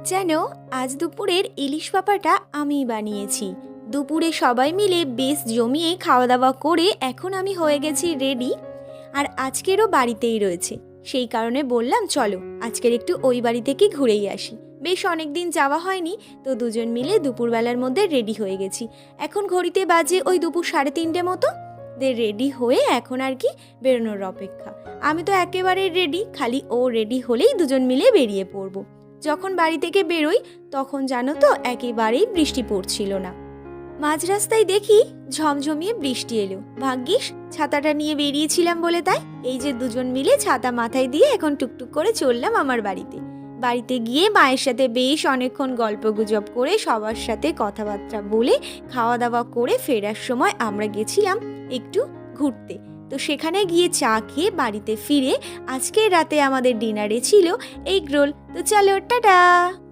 জানো, আজ দুপুরের ইলিশ পাপাটা আমিই বানিয়েছি। দুপুরে সবাই মিলে বেশ জমিয়ে খাওয়া দাওয়া করে এখন আমি হয়ে গেছি রেডি। আর আজকেরও বাড়িতেই রয়েছে, সেই কারণে বললাম চলো আজকের একটু ওই বাড়ি থেকে ঘুরেই আসি। বেশ অনেক দিন যাওয়া হয়নি, তো দুজন মিলে দুপুরবেলার মধ্যে রেডি হয়ে গেছি। এখন ঘড়িতে বাজে ওই দুপুর 3:30 মতো। রেডি হয়ে এখন আর কি বেরোনোর অপেক্ষা। আমি তো একেবারে রেডি, খালি ও রেডি হলেই দুজন মিলে বেরিয়ে পড়বো। যখন বাড়ি থেকে বেরোই তখন জানো তো একেবারেই বৃষ্টি পড়ছিল না। মাঝ রাস্তায় দেখি ঝমঝমিয়ে বৃষ্টি এলো। ভাগ্যিস ছাতাটা নিয়ে বেরিয়েছিলাম বলে তাই এই যে দুজন মিলে ছাতা মাথায় দিয়ে এখন টুকটুক করে চললাম আমার বাড়িতে। বাড়িতে গিয়ে মায়ের সাথে বেশ অনেকক্ষণ গল্পগুজব করে সবার সাথে কথাবার্তা বলে খাওয়া দাওয়া করে ফেরার সময় আমরা গেছিলাম একটু ঘুরতে। তো সেখানে গিয়ে চা খেয়ে বাড়িতে ফিরে আজকের রাতে আমাদের ডিনারে ছিল এগ রোল। তো চলো টাটা।